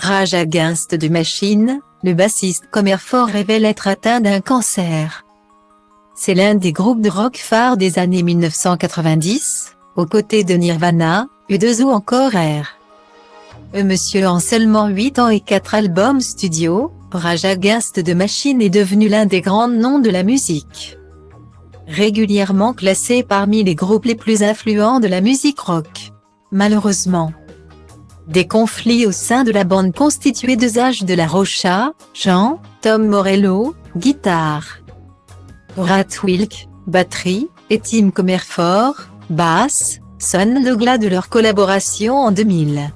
Rage Against the Machine, le bassiste Comerford révèle être atteint d'un cancer. C'est l'un des groupes de rock phares des années 1990, aux côtés de Nirvana, U2 ou encore R. Monsieur en seulement 8 ans et 4 albums studio, Rage Against the Machine est devenu l'un des grands noms de la musique. Régulièrement classé parmi les groupes les plus influents de la musique rock. Malheureusement, des conflits au sein de la bande constituée de Zach de la Rocha, chant, Tom Morello, guitare, Rat Wilk, batterie, et Tim Comerford, basse, sonnent le glas de leur collaboration en 2000.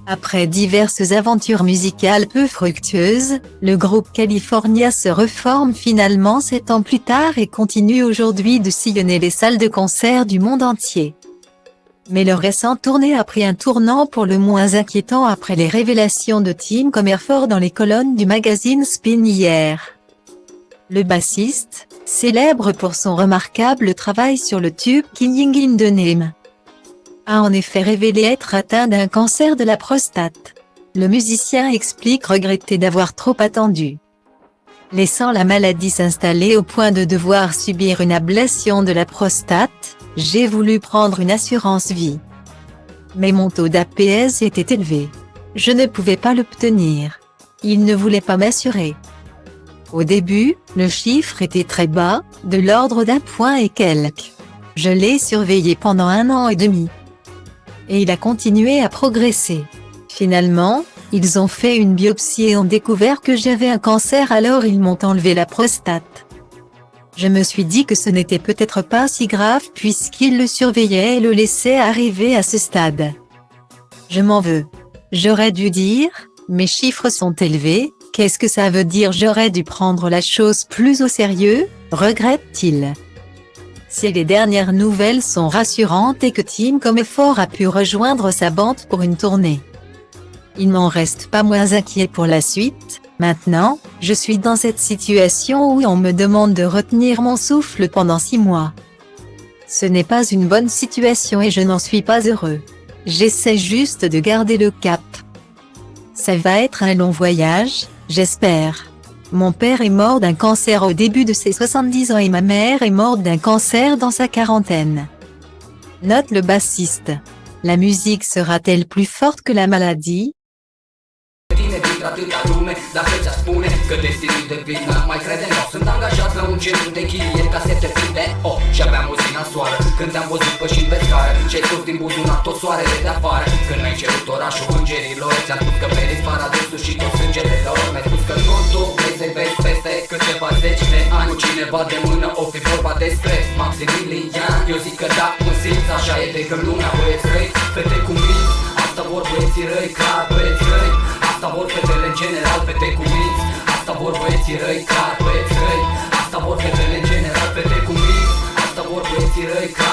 Après diverses aventures musicales peu fructueuses, le groupe California se reforme finalement 7 ans plus tard et continue aujourd'hui de sillonner les salles de concert du monde entier. Mais leur récente tournée a pris un tournant pour le moins inquiétant après les révélations de Tim Comerford dans les colonnes du magazine Spin hier. Le bassiste, célèbre pour son remarquable travail sur le tube Killing in the Name, a en effet révélé être atteint d'un cancer de la prostate. Le musicien explique regretter d'avoir trop attendu, laissant la maladie s'installer au point de devoir subir une ablation de la prostate. J'ai voulu prendre une assurance vie, mais mon taux d'APS était élevé. Je ne pouvais pas l'obtenir. Il ne voulait pas m'assurer. Au début, le chiffre était très bas, de l'ordre d'un point et quelques. Je l'ai surveillé pendant 1 an et demi. Et il a continué à progresser. Finalement, ils ont fait une biopsie et ont découvert que j'avais un cancer, alors ils m'ont enlevé la prostate. Je me suis dit que ce n'était peut-être pas si grave puisqu'ils le surveillaient et le laissaient arriver à ce stade. Je m'en veux. J'aurais dû dire, mes chiffres sont élevés, qu'est-ce que ça veut dire? J'aurais dû prendre la chose plus au sérieux, regrette-t-il. Si les dernières nouvelles sont rassurantes et que Tim Comerford a pu rejoindre sa bande pour une tournée, il n'en reste pas moins inquiet pour la suite. Maintenant, je suis dans cette situation où on me demande de retenir mon souffle pendant 6 mois. Ce n'est pas une bonne situation et je n'en suis pas heureux. J'essaie juste de garder le cap. Ça va être un long voyage, j'espère. Mon père est mort d'un cancer au début de ses 70 ans et ma mère est morte d'un cancer dans sa quarantaine. Note le bassiste. La musique sera-t-elle plus forte que la maladie? Atâta lume, dacă ți-a spune că destinul de vină mai crede, nu sunt angajat la un centru de chirie casete prinde. Și aveam o zi nasoară când te-am văzut pășind pe scară, ce-ai scos din buzunar tot soarele de afară. Când mi-ai cerut orașul îngerilor, ți-am spus că meriți paradisul și tot sângele lor. Mi-ai spus că totul vrei să-i vezi peste câteva zeci de ani. Cu cineva de mână o fi vorba despre Maximilian. Eu zic că da, mă simț, așa e de când lumea băieți răi, fete cu minți. Asta vor băieții răi, clar băieți răi. Asta vor fetele în general, fete cu minți. Asta vor băieții răi, clar băieți răi. Asta vor fetele în general, fete cu minți. Asta vor băieții răi, clar